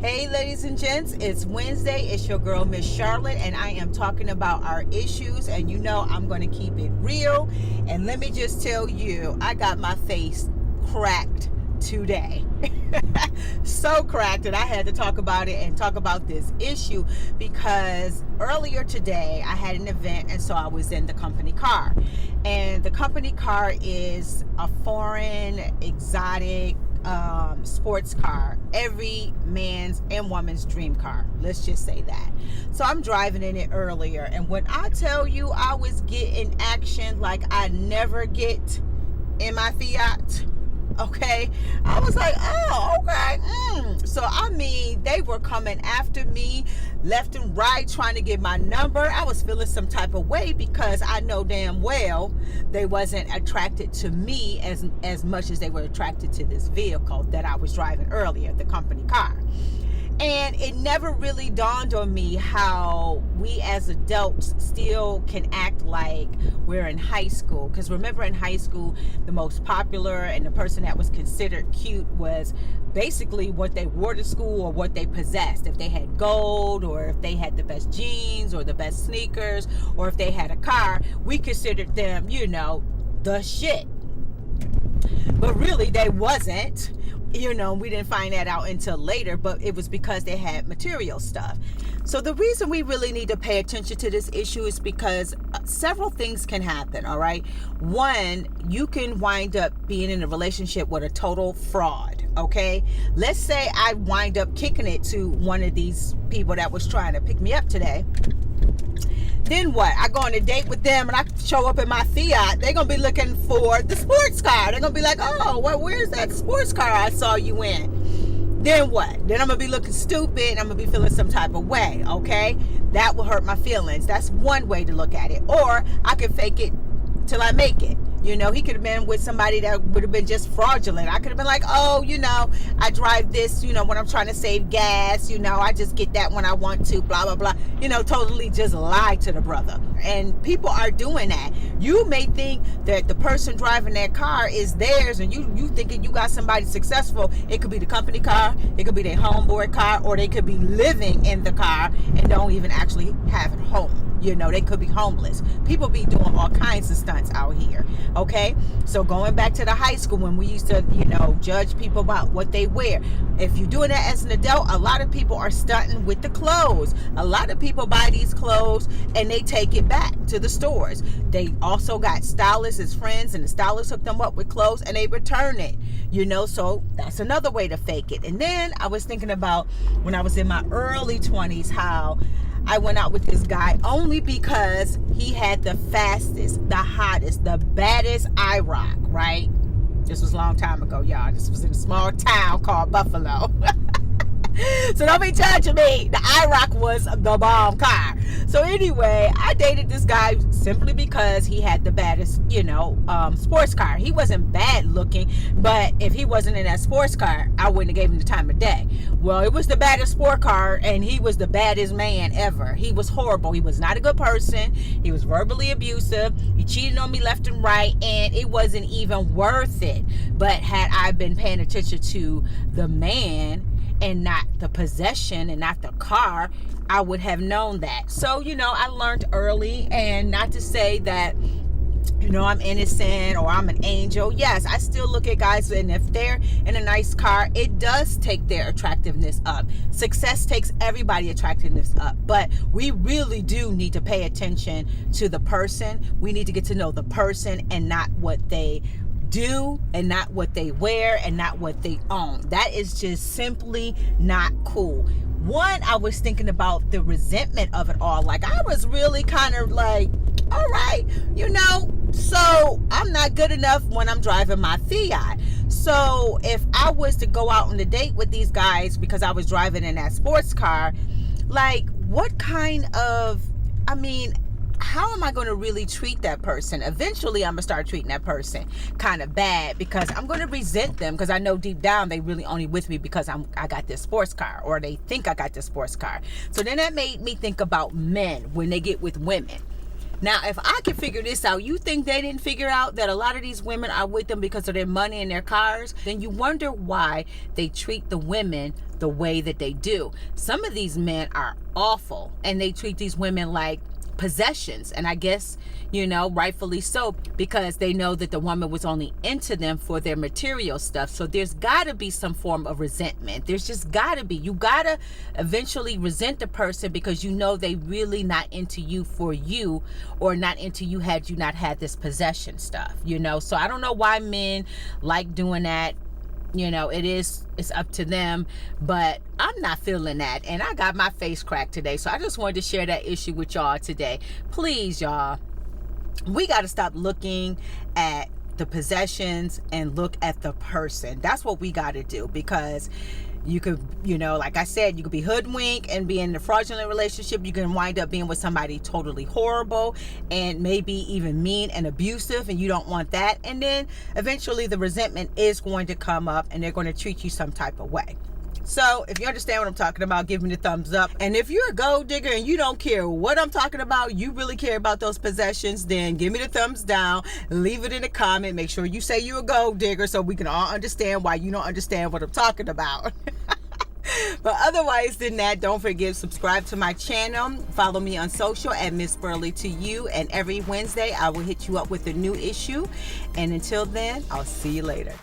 Hey ladies and gents, it's Wednesday. It's your girl Miss Charlotte, and I am talking about our issues, and you know I'm going to keep it real. And let me just tell you, I got my face cracked today. So cracked that I had to talk about it and talk about this issue because earlier today I had an event, and so I was in the company car. And the company car is a foreign, exotic sports car, every man's and woman's dream car, let's just say that. So I'm driving in it earlier, and when I tell you I was getting action like I never get in my Fiat, okay, I was like, oh, okay. So I mean, they were coming after me left and right, trying to get my number. I was feeling some type of way because I know damn well they wasn't attracted to me as much as they were attracted to this vehicle that I was driving earlier, the company car. And it never really dawned on me how we as adults still can act like we're in high school. Because remember, in high school, the most popular and the person that was considered cute was basically what they wore to school or what they possessed. If they had gold, or if they had the best jeans or the best sneakers, or if they had a car, we considered them, you know, the shit. But really, they wasn't. You know, we didn't find that out until later, but it was because they had material stuff. So the reason we really need to pay attention to this issue is because several things can happen, all right? One, you can wind up being in a relationship with a total fraud, okay? Let's say I wind up kicking it to one of these people that was trying to pick me up today. Then what? I go on a date with them and I show up in my Fiat. They're going to be looking for the sports car. They're going to be like, oh, well, where's that sports car I saw you in? Then what? Then I'm going to be looking stupid and I'm going to be feeling some type of way, okay? That will hurt my feelings. That's one way to look at it. Or I can fake it till I make it. You know, he could have been with somebody that would have been just fraudulent. I could have been like, oh, you know, I drive this, you know, when I'm trying to save gas, you know, I just get that when I want to, blah, blah, blah. You know, totally just lie to the brother. And people are doing that. You may think that the person driving that car is theirs, and you thinking you got somebody successful. It could be the company car, it could be their homeboard car, or they could be living in the car and don't even actually have it home. You know, they could be homeless. People be doing all kinds of stunts out here. Okay, so going back to the high school when we used to, you know, judge people about what they wear. If you're doing that as an adult, a lot of people are stunting with the clothes. A lot of people buy these clothes and they take it back to the stores. They also got stylists as friends, and the stylists hook them up with clothes and they return it. You know, so that's another way to fake it. And then I was thinking about when I was in my early 20s, how I went out with this guy only because he had the fastest, the hottest, the baddest IROC, right? This was a long time ago, y'all. This was in a small town called Buffalo. So don't be judging me. The IROC was the bomb car. So anyway, I dated this guy simply because he had the baddest, you know, sports car. He wasn't bad looking, but if he wasn't in that sports car, I wouldn't have gave him the time of day. Well, it was the baddest sport car, and he was the baddest man ever. He was horrible. He was not a good person. He was verbally abusive. He cheated on me left and right, and it wasn't even worth it. But had I been paying attention to the man and not the possession and not the car, I would have known that. So, you know, I learned early, and not to say that, you know, I'm innocent or I'm an angel. Yes, I still look at guys, and if they're in a nice car, it does take their attractiveness up. Success takes everybody attractiveness up, but we really do need to pay attention to the person. We need to get to know the person and not what they do, and not what they wear, and not what they own. That is just simply not cool. One, I was thinking about the resentment of it all. Like, I was really kind of like, all right, you know, so I'm not good enough when I'm driving my Fiat. So if I was to go out on a date with these guys because I was driving in that sports car, like, what kind of, I mean, how am I going to really treat that person? Eventually, I'm going to start treating that person kind of bad because I'm going to resent them, because I know deep down they really only with me because I got this sports car, or they think I got this sports car. So then that made me think about men when they get with women. Now, if I can figure this out, you think they didn't figure out that a lot of these women are with them because of their money and their cars? Then you wonder why they treat the women the way that they do. Some of these men are awful, and they treat these women like possessions, and I guess, you know, rightfully so, because they know that the woman was only into them for their material stuff. So there's got to be some form of resentment. There's just got to be. You got to eventually resent the person because you know they really not into you for you, or not into you had you not had this possession stuff, you know. So I don't know why men like doing that. You know, it's up to them, but I'm not feeling that, and I got my face cracked today. So I just wanted to share that issue with y'all today. Please, y'all, we got to stop looking at the possessions and look at the person. That's what we got to do, because you could, you know, like I said, you could be hoodwinked and be in a fraudulent relationship. You can wind up being with somebody totally horrible and maybe even mean and abusive, and you don't want that. And then eventually the resentment is going to come up, and they're going to treat you some type of way. So if you understand what I'm talking about, give me the thumbs up. And if you're a gold digger and you don't care what I'm talking about, you really care about those possessions, then give me the thumbs down. Leave it in a comment. Make sure you say you're a gold digger so we can all understand why you don't understand what I'm talking about. But otherwise than that, don't forget, subscribe to my channel. Follow me on social at Miss Burley to you. And every Wednesday, I will hit you up with a new issue. And until then, I'll see you later.